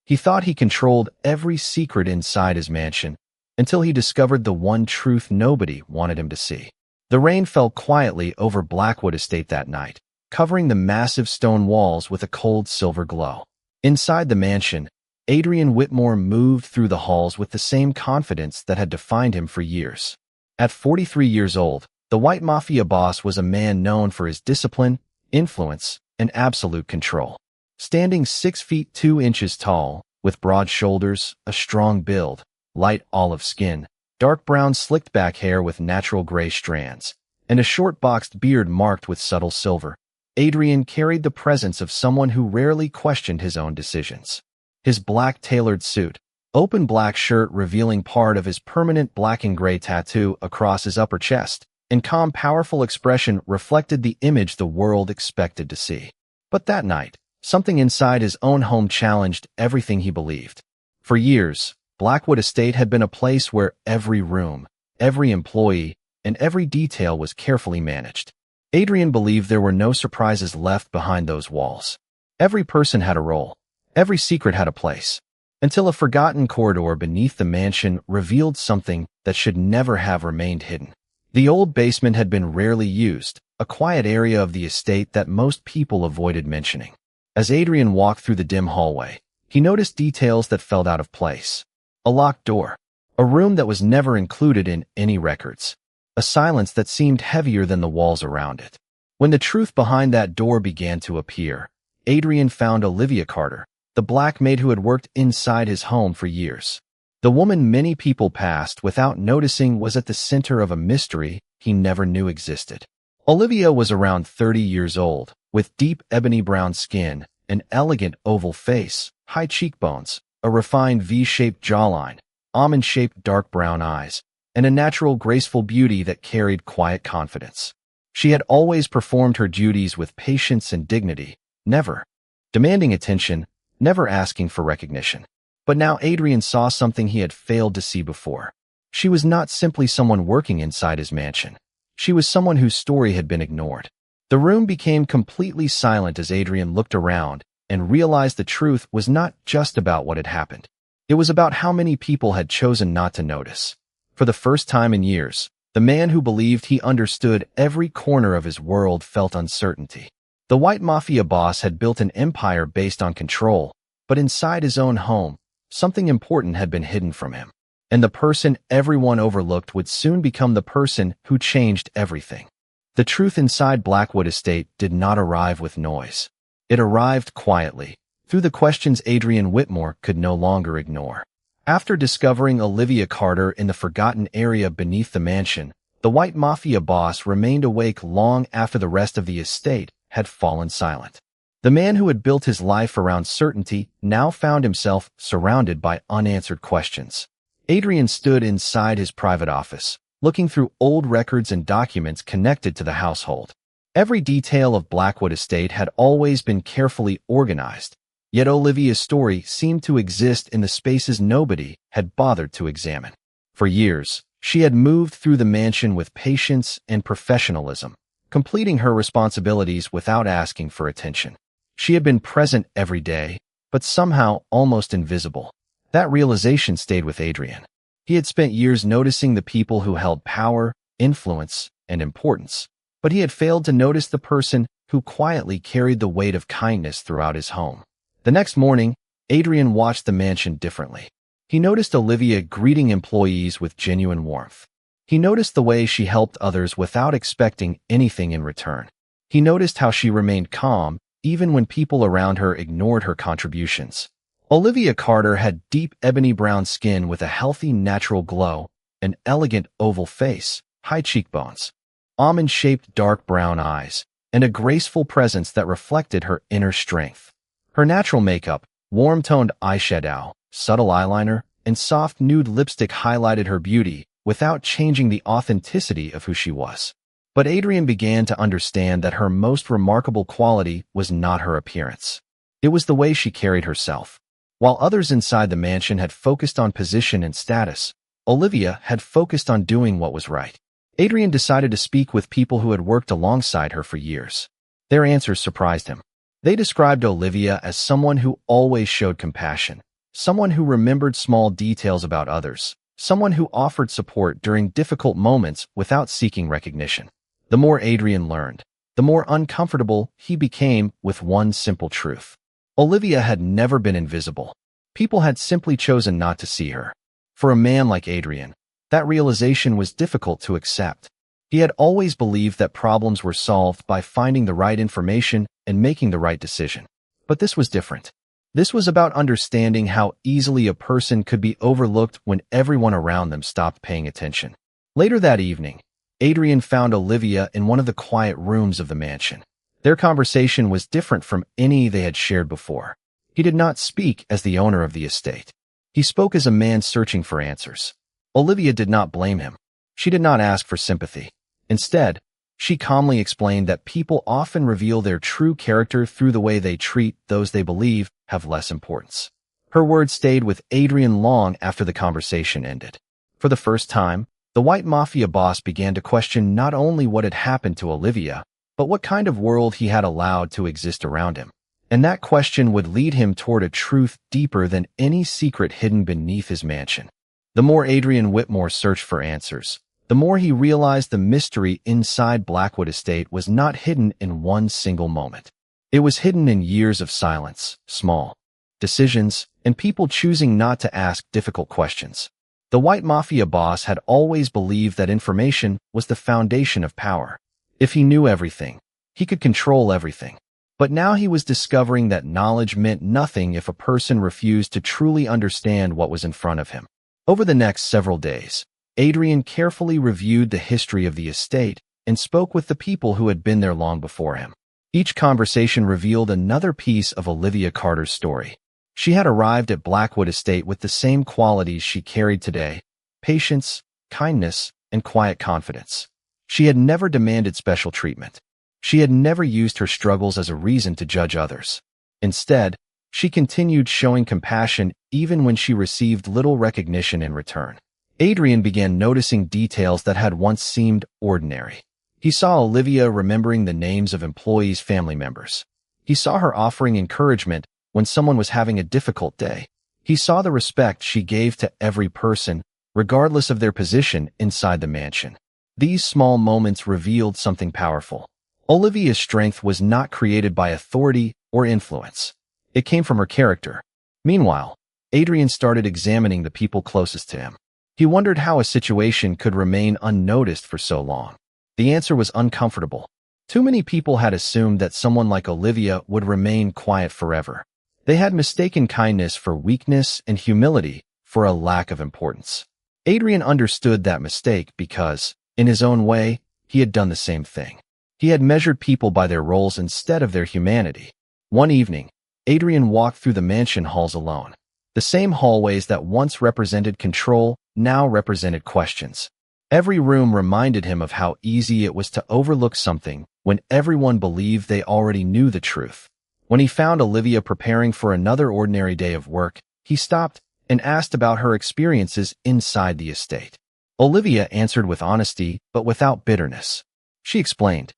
He thought he controlled every secret inside his mansion until he discovered the one truth nobody wanted him to see. The rain fell quietly over Blackwood Estate that night, covering the massive stone walls with a cold silver glow. Inside the mansion, Adrian Whitmore moved through the halls with the same confidence that had defined him for years. At 43 years old, the White Mafia Boss was a man known for his discipline, influence, and absolute control. Standing 6 feet 2 inches tall, with broad shoulders, a strong build, light olive skin, dark brown slicked-back hair with natural gray strands, and a short boxed beard marked with subtle silver, Adrian carried the presence of someone who rarely questioned his own decisions. His black tailored suit, open black shirt revealing part of his permanent black and gray tattoo across his upper chest, and calm, powerful expression reflected the image the world expected to see. But that night, something inside his own home challenged everything he believed. For years, Blackwood Estate had been a place where every room, every employee, and every detail was carefully managed. Adrian believed there were no surprises left behind those walls. Every person had a role. Every secret had a place. Until a forgotten corridor beneath the mansion revealed something that should never have remained hidden. The old basement had been rarely used, a quiet area of the estate that most people avoided mentioning. As Adrian walked through the dim hallway, he noticed details that felt out of place. A locked door. A room that was never included in any records. A silence that seemed heavier than the walls around it. When the truth behind that door began to appear, Adrian found Olivia Carter, the Black Maid who had worked inside his home for years. The woman many people passed without noticing was at the center of a mystery he never knew existed. Olivia was around 30 years old, with deep ebony brown skin, an elegant oval face, high cheekbones, a refined V-shaped jawline, almond-shaped dark brown eyes, and a natural graceful beauty that carried quiet confidence. She had always performed her duties with patience and dignity, never demanding attention, never asking for recognition. But now Adrian saw something he had failed to see before. She was not simply someone working inside his mansion. She was someone whose story had been ignored. The room became completely silent as Adrian looked around and realized the truth was not just about what had happened. It was about how many people had chosen not to notice. For the first time in years, the man who believed he understood every corner of his world felt uncertainty. The White Mafia Boss had built an empire based on control, but inside his own home, something important had been hidden from him. And the person everyone overlooked would soon become the person who changed everything. The truth inside Blackwood Estate did not arrive with noise. It arrived quietly, through the questions Adrian Whitmore could no longer ignore. After discovering Olivia Carter in the forgotten area beneath the mansion, the White Mafia Boss remained awake long after the rest of the estate had fallen silent. The man who had built his life around certainty now found himself surrounded by unanswered questions. Adrian stood inside his private office, looking through old records and documents connected to the household. Every detail of Blackwood Estate had always been carefully organized, yet Olivia's story seemed to exist in the spaces nobody had bothered to examine. For years, she had moved through the mansion with patience and professionalism, completing her responsibilities without asking for attention. She had been present every day, but somehow almost invisible. That realization stayed with Adrian. He had spent years noticing the people who held power, influence, and importance, but he had failed to notice the person who quietly carried the weight of kindness throughout his home. The next morning, Adrian watched the mansion differently. He noticed Olivia greeting employees with genuine warmth. He noticed the way she helped others without expecting anything in return. He noticed how she remained calm, even when people around her ignored her contributions. Olivia Carter had deep ebony brown skin with a healthy natural glow, an elegant oval face, high cheekbones, almond-shaped dark brown eyes, and a graceful presence that reflected her inner strength. Her natural makeup, warm-toned eyeshadow, subtle eyeliner, and soft nude lipstick highlighted her beauty without changing the authenticity of who she was. But Adrian began to understand that her most remarkable quality was not her appearance. It was the way she carried herself. While others inside the mansion had focused on position and status, Olivia had focused on doing what was right. Adrian decided to speak with people who had worked alongside her for years. Their answers surprised him. They described Olivia as someone who always showed compassion, someone who remembered small details about others, someone who offered support during difficult moments without seeking recognition. The more Adrian learned, the more uncomfortable he became with one simple truth. Olivia had never been invisible. People had simply chosen not to see her. For a man like Adrian, that realization was difficult to accept. He had always believed that problems were solved by finding the right information and making the right decision. But this was different. This was about understanding how easily a person could be overlooked when everyone around them stopped paying attention. Later that evening, Adrian found Olivia in one of the quiet rooms of the mansion. Their conversation was different from any they had shared before. He did not speak as the owner of the estate. He spoke as a man searching for answers. Olivia did not blame him. She did not ask for sympathy. Instead, she calmly explained that people often reveal their true character through the way they treat those they believe have less importance. Her words stayed with Adrian long after the conversation ended. For the first time, the White Mafia boss began to question not only what had happened to Olivia, but what kind of world he had allowed to exist around him. And that question would lead him toward a truth deeper than any secret hidden beneath his mansion. The more Adrian Whitmore searched for answers, the more he realized the mystery inside Blackwood Estate was not hidden in one single moment. It was hidden in years of silence, small decisions, and people choosing not to ask difficult questions. The White Mafia boss had always believed that information was the foundation of power. If he knew everything, he could control everything. But now he was discovering that knowledge meant nothing if a person refused to truly understand what was in front of him. Over the next several days, Adrian carefully reviewed the history of the estate and spoke with the people who had been there long before him. Each conversation revealed another piece of Olivia Carter's story. She had arrived at Blackwood Estate with the same qualities she carried today: patience, kindness, and quiet confidence. She had never demanded special treatment. She had never used her struggles as a reason to judge others. Instead, she continued showing compassion even when she received little recognition in return. Adrian began noticing details that had once seemed ordinary. He saw Olivia remembering the names of employees' family members. He saw her offering encouragement when someone was having a difficult day. He saw the respect she gave to every person, regardless of their position inside the mansion. These small moments revealed something powerful. Olivia's strength was not created by authority or influence. It came from her character. Meanwhile, Adrian started examining the people closest to him. He wondered how a situation could remain unnoticed for so long. The answer was uncomfortable. Too many people had assumed that someone like Olivia would remain quiet forever. They had mistaken kindness for weakness and humility for a lack of importance. Adrian understood that mistake because, in his own way, he had done the same thing. He had measured people by their roles instead of their humanity. One evening, Adrian walked through the mansion halls alone. The same hallways that once represented control now represented questions. Every room reminded him of how easy it was to overlook something when everyone believed they already knew the truth. When he found Olivia preparing for another ordinary day of work, he stopped and asked about her experiences inside the estate. Olivia answered with honesty, but without bitterness. She explained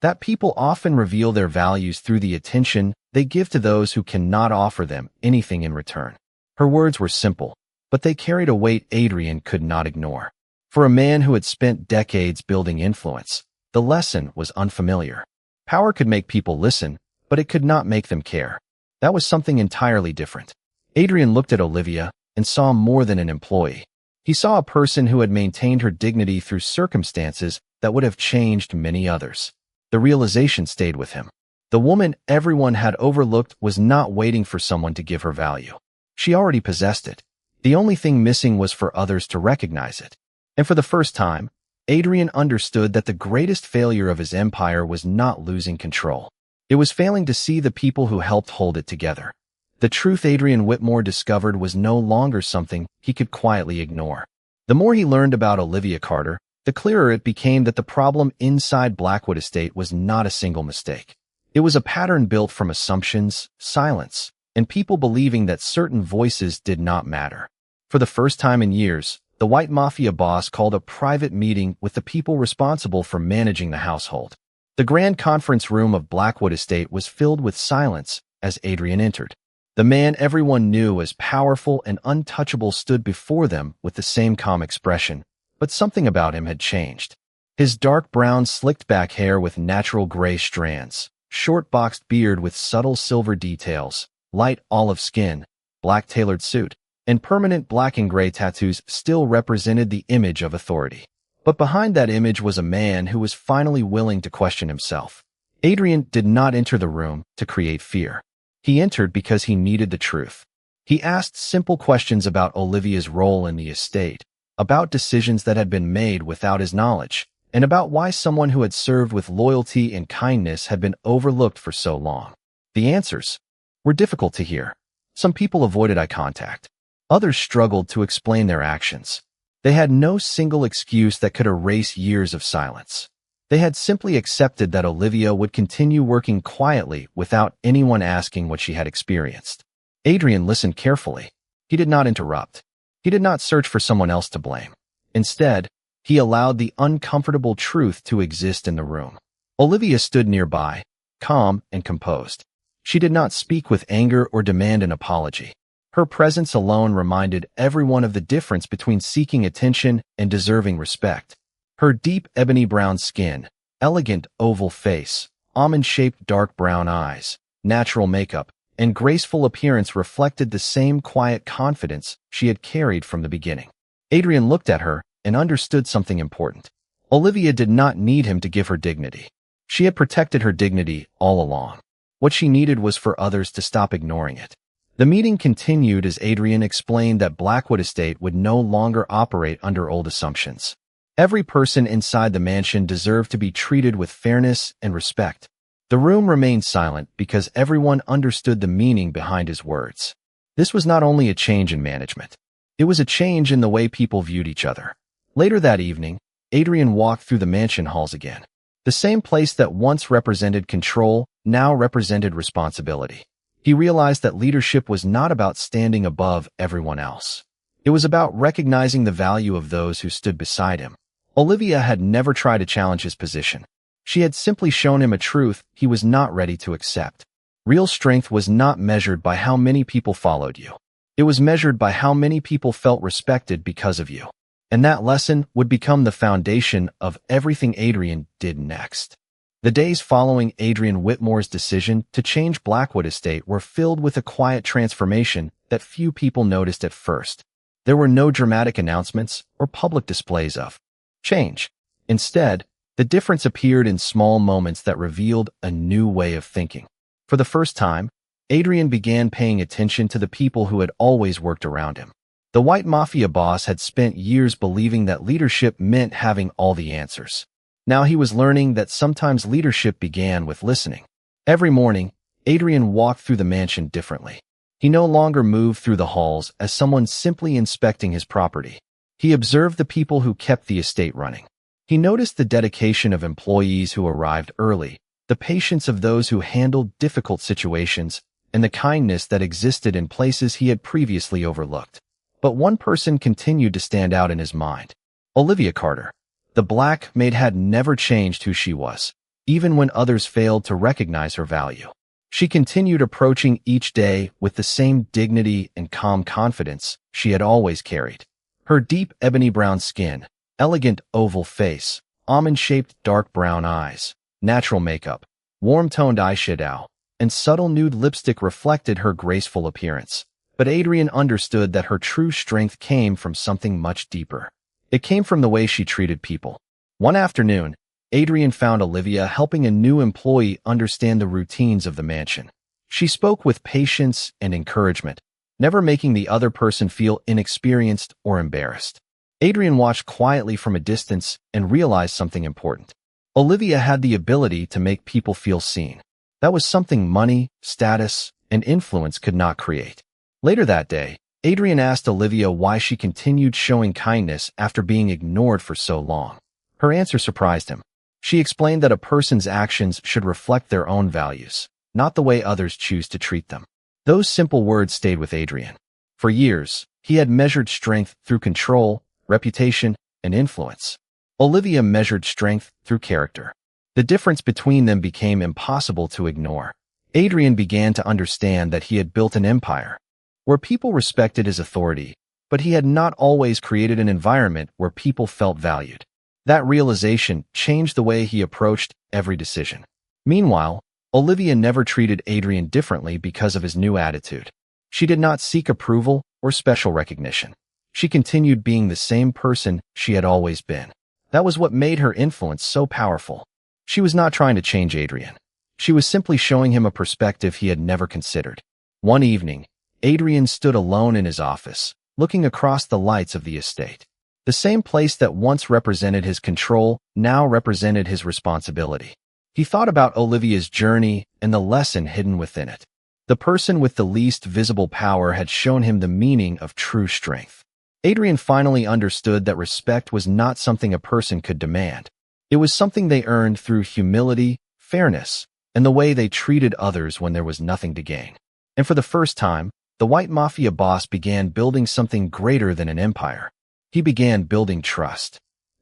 that people often reveal their values through the attention they give to those who cannot offer them anything in return. Her words were simple, but they carried a weight Adrian could not ignore. For a man who had spent decades building influence, the lesson was unfamiliar. Power could make people listen, but it could not make them care. That was something entirely different. Adrian looked at Olivia and saw more than an employee. He saw a person who had maintained her dignity through circumstances that would have changed many others. The realization stayed with him. The woman everyone had overlooked was not waiting for someone to give her value. She already possessed it. The only thing missing was for others to recognize it. And for the first time, Adrian understood that the greatest failure of his empire was not losing control. It was failing to see the people who helped hold it together. The truth Adrian Whitmore discovered was no longer something he could quietly ignore. The more he learned about Olivia Carter, the clearer it became that the problem inside Blackwood Estate was not a single mistake. It was a pattern built from assumptions, silence, and people believing that certain voices did not matter. For the first time in years, the White Mafia boss called a private meeting with the people responsible for managing the household. The grand conference room of Blackwood Estate was filled with silence as Adrian entered. The man everyone knew as powerful and untouchable stood before them with the same calm expression, but something about him had changed. His dark brown slicked-back hair with natural gray strands, short boxed beard with subtle silver details, light olive skin, black tailored suit, and permanent black and gray tattoos still represented the image of authority. But behind that image was a man who was finally willing to question himself. Adrian did not enter the room to create fear. He entered because he needed the truth. He asked simple questions about Olivia's role in the estate, about decisions that had been made without his knowledge, and about why someone who had served with loyalty and kindness had been overlooked for so long. The answers were difficult to hear. Some people avoided eye contact. Others struggled to explain their actions. They had no single excuse that could erase years of silence. They had simply accepted that Olivia would continue working quietly without anyone asking what she had experienced. Adrian listened carefully. He did not interrupt. He did not search for someone else to blame. Instead, he allowed the uncomfortable truth to exist in the room. Olivia stood nearby, calm and composed. She did not speak with anger or demand an apology. Her presence alone reminded everyone of the difference between seeking attention and deserving respect. Her deep ebony brown skin, elegant oval face, almond-shaped dark brown eyes, natural makeup, and graceful appearance reflected the same quiet confidence she had carried from the beginning. Adrian looked at her and understood something important. Olivia did not need him to give her dignity. She had protected her dignity all along. What she needed was for others to stop ignoring it. The meeting continued as Adrian explained that Blackwood Estate would no longer operate under old assumptions. Every person inside the mansion deserved to be treated with fairness and respect. The room remained silent because everyone understood the meaning behind his words. This was not only a change in management. It was a change in the way people viewed each other. Later that evening, Adrian walked through the mansion halls again. The same place that once represented control now represented responsibility. He realized that leadership was not about standing above everyone else. It was about recognizing the value of those who stood beside him. Olivia had never tried to challenge his position. She had simply shown him a truth he was not ready to accept. Real strength was not measured by how many people followed you. It was measured by how many people felt respected because of you. And that lesson would become the foundation of everything Adrian did next. The days following Adrian Whitmore's decision to change Blackwood Estate were filled with a quiet transformation that few people noticed at first. There were no dramatic announcements or public displays of change. Instead, the difference appeared in small moments that revealed a new way of thinking. For the first time, Adrian began paying attention to the people who had always worked around him. The White Mafia Boss had spent years believing that leadership meant having all the answers. Now he was learning that sometimes leadership began with listening. Every morning, Adrian walked through the mansion differently. He no longer moved through the halls as someone simply inspecting his property. He observed the people who kept the estate running. He noticed the dedication of employees who arrived early, the patience of those who handled difficult situations, and the kindness that existed in places he had previously overlooked. But one person continued to stand out in his mind. Olivia Carter. The Black Maid had never changed who she was, even when others failed to recognize her value. She continued approaching each day with the same dignity and calm confidence she had always carried. Her deep ebony brown skin, elegant oval face, almond-shaped dark brown eyes, natural makeup, warm-toned eyeshadow, and subtle nude lipstick reflected her graceful appearance. But Adrian understood that her true strength came from something much deeper. It came from the way she treated people. One afternoon, Adrian found Olivia helping a new employee understand the routines of the mansion. She spoke with patience and encouragement, never making the other person feel inexperienced or embarrassed. Adrian watched quietly from a distance and realized something important. Olivia had the ability to make people feel seen. That was something money, status, and influence could not create. Later that day, Adrian asked Olivia why she continued showing kindness after being ignored for so long. Her answer surprised him. She explained that a person's actions should reflect their own values, not the way others choose to treat them. Those simple words stayed with Adrian. For years, he had measured strength through control, reputation, and influence. Olivia measured strength through character. The difference between them became impossible to ignore. Adrian began to understand that he had built an empire where people respected his authority, but he had not always created an environment where people felt valued. That realization changed the way he approached every decision. Meanwhile, Olivia never treated Adrian differently because of his new attitude. She did not seek approval or special recognition. She continued being the same person she had always been. That was what made her influence so powerful. She was not trying to change Adrian. She was simply showing him a perspective he had never considered. One evening, Adrian stood alone in his office, looking across the lights of the estate. The same place that once represented his control now represented his responsibility. He thought about Olivia's journey and the lesson hidden within it. The person with the least visible power had shown him the meaning of true strength. Adrian finally understood that respect was not something a person could demand. It was something they earned through humility, fairness, and the way they treated others when there was nothing to gain. And for the first time, the White Mafia boss began building something greater than an empire. He began building trust.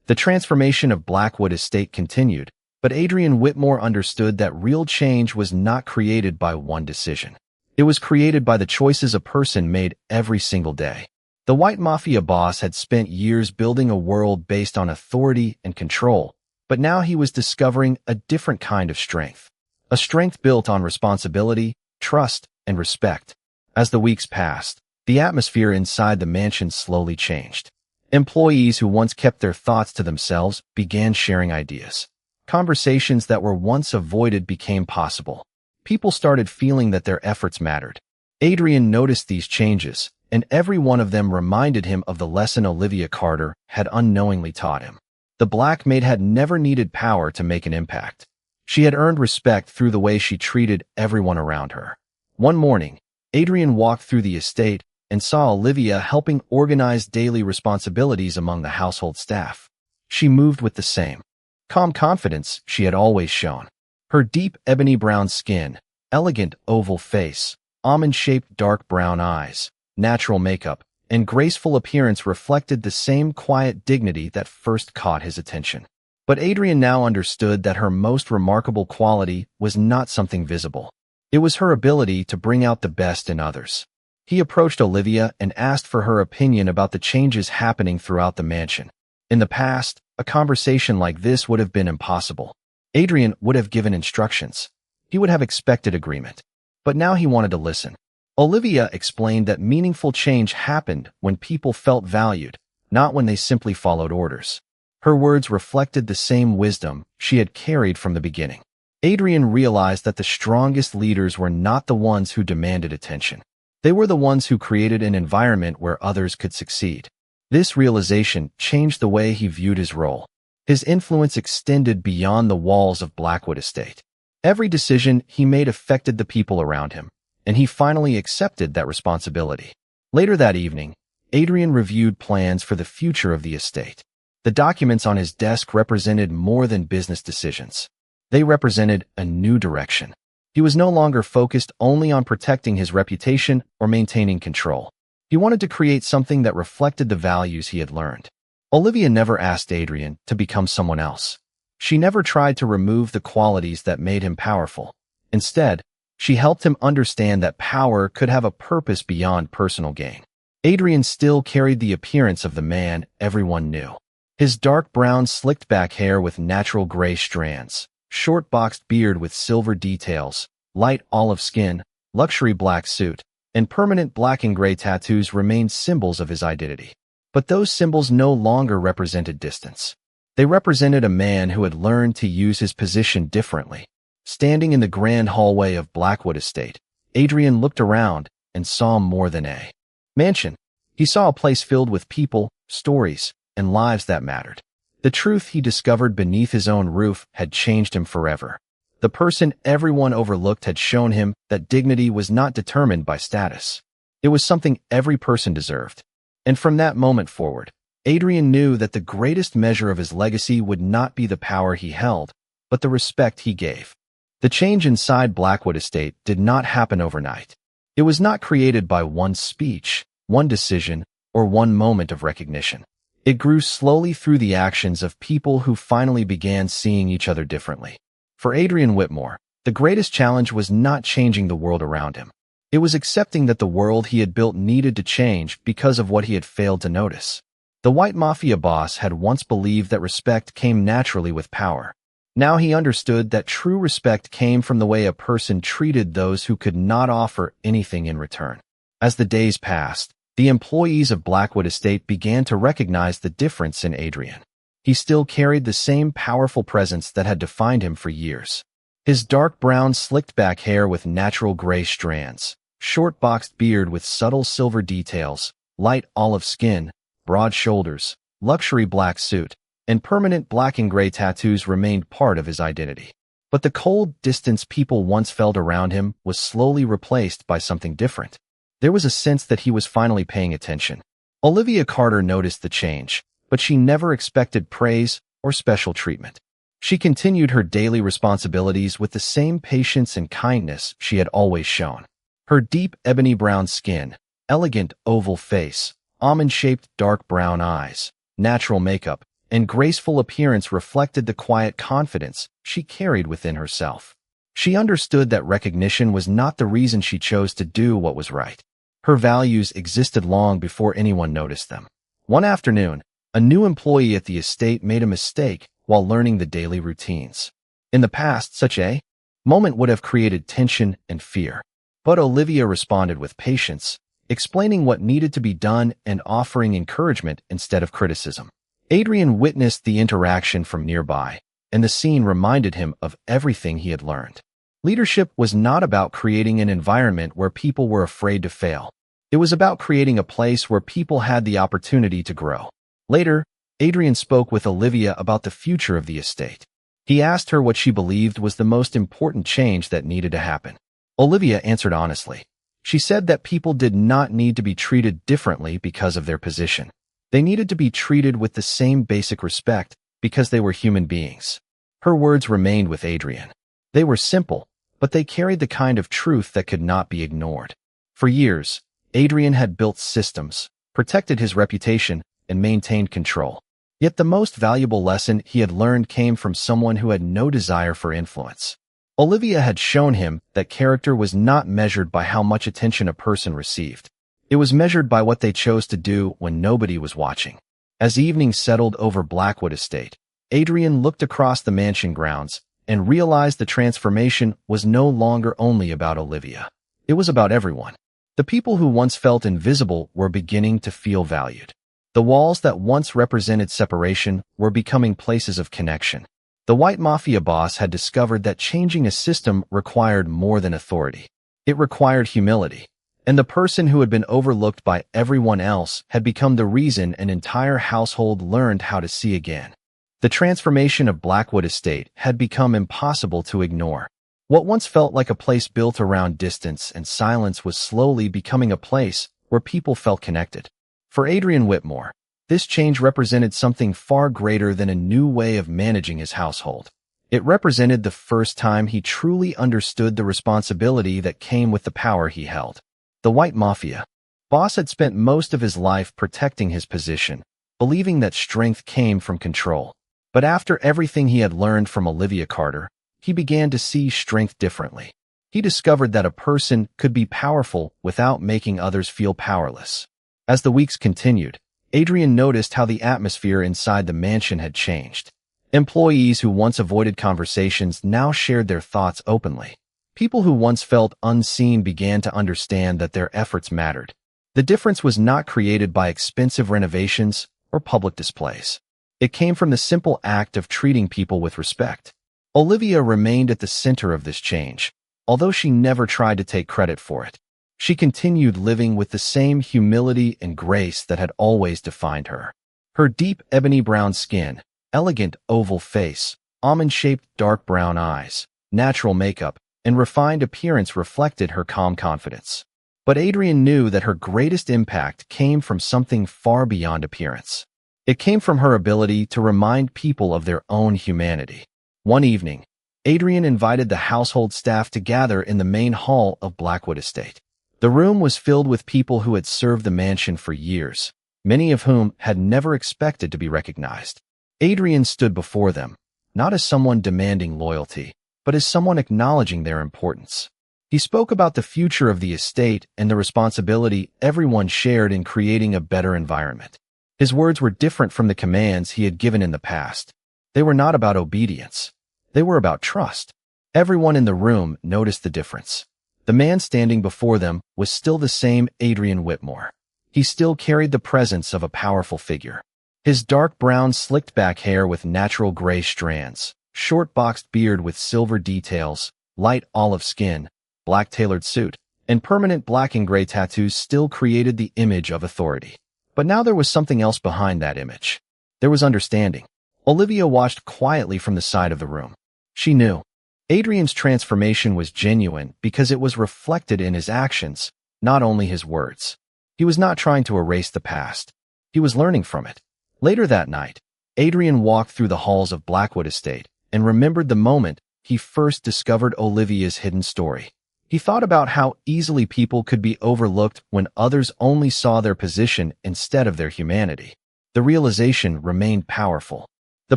The transformation of Blackwood Estate continued, but Adrian Whitmore understood that real change was not created by one decision. It was created by the choices a person made every single day. The White Mafia boss had spent years building a world based on authority and control, but now he was discovering a different kind of strength. A strength built on responsibility, trust, and respect. As the weeks passed, the atmosphere inside the mansion slowly changed. Employees who once kept their thoughts to themselves began sharing ideas. Conversations that were once avoided became possible. People started feeling that their efforts mattered. Adrian noticed these changes, and every one of them reminded him of the lesson Olivia Carter had unknowingly taught him. The Black Maid had never needed power to make an impact. She had earned respect through the way she treated everyone around her. One morning, Adrian walked through the estate and saw Olivia helping organize daily responsibilities among the household staff. She moved with the same calm confidence she had always shown. Her deep ebony brown skin, elegant oval face, almond-shaped dark brown eyes, natural makeup, and graceful appearance reflected the same quiet dignity that first caught his attention. But Adrian now understood that her most remarkable quality was not something visible. It was her ability to bring out the best in others. He approached Olivia and asked for her opinion about the changes happening throughout the mansion. In the past, a conversation like this would have been impossible. Adrian would have given instructions. He would have expected agreement. But now he wanted to listen. Olivia explained that meaningful change happened when people felt valued, not when they simply followed orders. Her words reflected the same wisdom she had carried from the beginning. Adrian realized that the strongest leaders were not the ones who demanded attention. They were the ones who created an environment where others could succeed. This realization changed the way he viewed his role. His influence extended beyond the walls of Blackwood Estate. Every decision he made affected the people around him, and he finally accepted that responsibility. Later that evening, Adrian reviewed plans for the future of the estate. The documents on his desk represented more than business decisions. They represented a new direction. He was no longer focused only on protecting his reputation or maintaining control. He wanted to create something that reflected the values he had learned. Olivia never asked Adrian to become someone else. She never tried to remove the qualities that made him powerful. Instead, she helped him understand that power could have a purpose beyond personal gain. Adrian still carried the appearance of the man everyone knew. His dark brown slicked back hair with natural gray strands, short boxed beard with silver details, light olive skin, luxury black suit, and permanent black and gray tattoos remained symbols of his identity. But those symbols no longer represented distance. They represented a man who had learned to use his position differently. Standing in the grand hallway of Blackwood Estate, Adrian looked around and saw more than a mansion. He saw a place filled with people, stories, and lives that mattered. The truth he discovered beneath his own roof had changed him forever. The person everyone overlooked had shown him that dignity was not determined by status. It was something every person deserved. And from that moment forward, Adrian knew that the greatest measure of his legacy would not be the power he held, but the respect he gave. The change inside Blackwood Estate did not happen overnight. It was not created by one speech, one decision, or one moment of recognition. It grew slowly through the actions of people who finally began seeing each other differently. For Adrian Whitmore, The greatest challenge was not changing the world around him. It was accepting that the world he had built needed to change because of what he had failed to notice. The White Mafia boss had once believed that respect came naturally with power. Now he understood that true respect came from the way a person treated those who could not offer anything in return. As the days passed, the employees of Blackwood Estate began to recognize the difference in Adrian. He still carried the same powerful presence that had defined him for years. His dark brown slicked-back hair with natural gray strands, short boxed beard with subtle silver details, light olive skin, broad shoulders, luxury black suit, and permanent black and gray tattoos remained part of his identity. But the cold distance people once felt around him was slowly replaced by something different. There was a sense that he was finally paying attention. Olivia Carter noticed the change, but she never expected praise or special treatment. She continued her daily responsibilities with the same patience and kindness she had always shown. Her deep ebony brown skin, elegant oval face, almond-shaped dark brown eyes, natural makeup, and graceful appearance reflected the quiet confidence she carried within herself. She understood that recognition was not the reason she chose to do what was right. Her values existed long before anyone noticed them. One afternoon, a new employee at the estate made a mistake while learning the daily routines. In the past, such a moment would have created tension and fear. But Olivia responded with patience, explaining what needed to be done and offering encouragement instead of criticism. Adrian witnessed the interaction from nearby, and the scene reminded him of everything he had learned. Leadership was not about creating an environment where people were afraid to fail. It was about creating a place where people had the opportunity to grow. Later, Adrian spoke with Olivia about the future of the estate. He asked her what she believed was the most important change that needed to happen. Olivia answered honestly. She said that people did not need to be treated differently because of their position. They needed to be treated with the same basic respect because they were human beings. Her words remained with Adrian. They were simple, but they carried the kind of truth that could not be ignored. For years, Adrian had built systems, protected his reputation, and maintained control. Yet the most valuable lesson he had learned came from someone who had no desire for influence. Olivia had shown him that character was not measured by how much attention a person received. It was measured by what they chose to do when nobody was watching. As evening settled over Blackwood Estate, Adrian looked across the mansion grounds and realized the transformation was no longer only about Olivia. It was about everyone. The people who once felt invisible were beginning to feel valued. The walls that once represented separation were becoming places of connection. The White Mafia boss had discovered that changing a system required more than authority. It required humility. And the person who had been overlooked by everyone else had become the reason an entire household learned how to see again. The transformation of Blackwood Estate had become impossible to ignore. What once felt like a place built around distance and silence was slowly becoming a place where people felt connected. For Adrian Whitmore, this change represented something far greater than a new way of managing his household. It represented the first time he truly understood the responsibility that came with the power he held. The White Mafia boss had spent most of his life protecting his position, believing that strength came from control. But after everything he had learned from Olivia Carter, he began to see strength differently. He discovered that a person could be powerful without making others feel powerless. As the weeks continued, Adrian noticed how the atmosphere inside the mansion had changed. Employees who once avoided conversations now shared their thoughts openly. People who once felt unseen began to understand that their efforts mattered. The difference was not created by expensive renovations or public displays. It came from the simple act of treating people with respect. Olivia remained at the center of this change, although she never tried to take credit for it. She continued living with the same humility and grace that had always defined her. Her deep ebony brown skin, elegant oval face, almond-shaped dark brown eyes, natural makeup, and refined appearance reflected her calm confidence. But Adrian knew that her greatest impact came from something far beyond appearance. It came from her ability to remind people of their own humanity. One evening, Adrian invited the household staff to gather in the main hall of Blackwood Estate. The room was filled with people who had served the mansion for years, many of whom had never expected to be recognized. Adrian stood before them, not as someone demanding loyalty, but as someone acknowledging their importance. He spoke about the future of the estate and the responsibility everyone shared in creating a better environment. His words were different from the commands he had given in the past. They were not about obedience. They were about trust. Everyone in the room noticed the difference. The man standing before them was still the same Adrian Whitmore. He still carried the presence of a powerful figure. His dark brown slicked back hair with natural gray strands, short boxed beard with silver details, light olive skin, black tailored suit, and permanent black and gray tattoos still created the image of authority. But now there was something else behind that image. There was understanding. Olivia watched quietly from the side of the room. She knew. Adrian's transformation was genuine because it was reflected in his actions, not only his words. He was not trying to erase the past. He was learning from it. Later that night, Adrian walked through the halls of Blackwood Estate and remembered the moment he first discovered Olivia's hidden story. He thought about how easily people could be overlooked when others only saw their position instead of their humanity. The realization remained powerful. The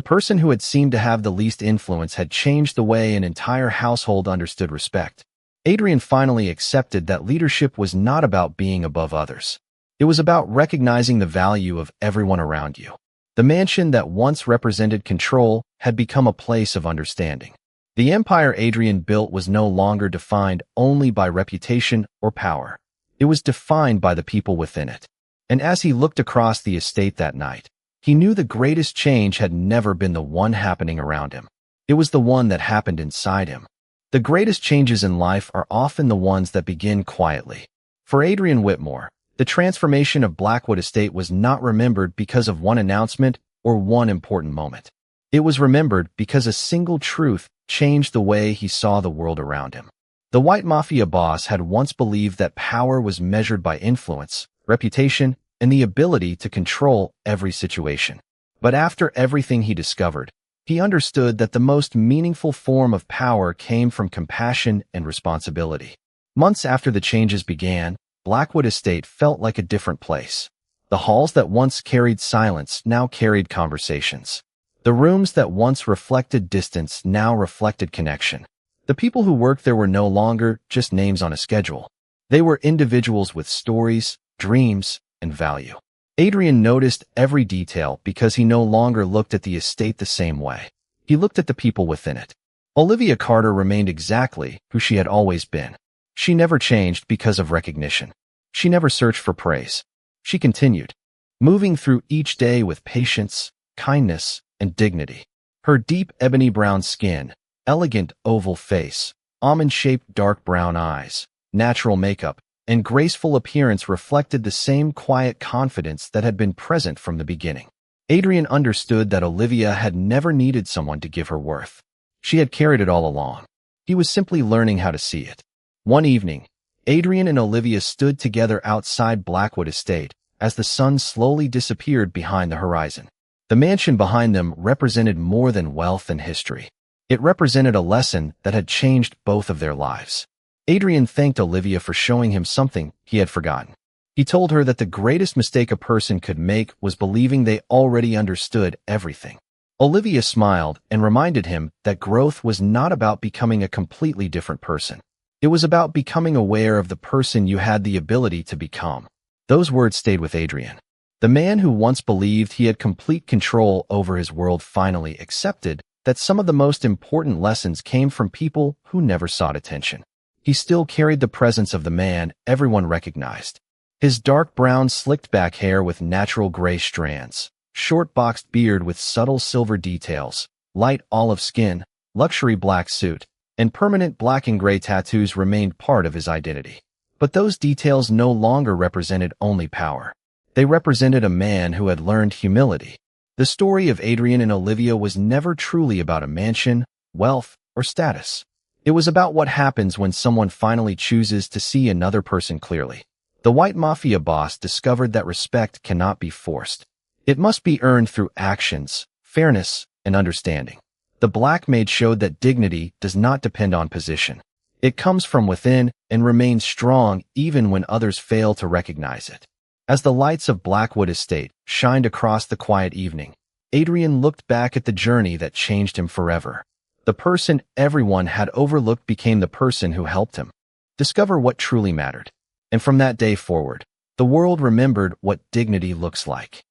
person who had seemed to have the least influence had changed the way an entire household understood respect. Adrian finally accepted that leadership was not about being above others. It was about recognizing the value of everyone around you. The mansion that once represented control had become a place of understanding. The empire Adrian built was no longer defined only by reputation or power. It was defined by the people within it. And as he looked across the estate that night, he knew the greatest change had never been the one happening around him. It was the one that happened inside him. The greatest changes in life are often the ones that begin quietly. For Adrian Whitmore, the transformation of Blackwood Estate was not remembered because of one announcement or one important moment. It was remembered because a single truth changed the way he saw the world around him. The White Mafia Boss had once believed that power was measured by influence, reputation, and the ability to control every situation. But after everything he discovered, he understood that the most meaningful form of power came from compassion and responsibility. Months after the changes began, Blackwood Estate felt like a different place. The halls that once carried silence now carried conversations. The rooms that once reflected distance now reflected connection. The people who worked there were no longer just names on a schedule. They were individuals with stories, dreams, and value. Adrian noticed every detail because he no longer looked at the estate the same way. He looked at the people within it. Olivia Carter remained exactly who she had always been. She never changed because of recognition. She never searched for praise. She continued, moving through each day with patience, kindness, and dignity. Her deep ebony brown skin, elegant oval face, almond-shaped dark brown eyes, natural makeup, and graceful appearance reflected the same quiet confidence that had been present from the beginning. Adrian understood that Olivia had never needed someone to give her worth. She had carried it all along. He was simply learning how to see it. One evening, Adrian and Olivia stood together outside Blackwood Estate as the sun slowly disappeared behind the horizon. The mansion behind them represented more than wealth and history. It represented a lesson that had changed both of their lives. Adrian thanked Olivia for showing him something he had forgotten. He told her that the greatest mistake a person could make was believing they already understood everything. Olivia smiled and reminded him that growth was not about becoming a completely different person. It was about becoming aware of the person you had the ability to become. Those words stayed with Adrian. The man who once believed he had complete control over his world finally accepted that some of the most important lessons came from people who never sought attention. He still carried the presence of the man everyone recognized. His dark brown slicked back hair with natural gray strands, short boxed beard with subtle silver details, light olive skin, luxury black suit, and permanent black and gray tattoos remained part of his identity. But those details no longer represented only power. They represented a man who had learned humility. The story of Adrian and Olivia was never truly about a mansion, wealth, or status. It was about what happens when someone finally chooses to see another person clearly. The White Mafia Boss discovered that respect cannot be forced. It must be earned through actions, fairness, and understanding. The Black Maid showed that dignity does not depend on position. It comes from within and remains strong even when others fail to recognize it. As the lights of Blackwood Estate shined across the quiet evening, Adrian looked back at the journey that changed him forever. The person everyone had overlooked became the person who helped him discover what truly mattered. And from that day forward, the world remembered what dignity looks like.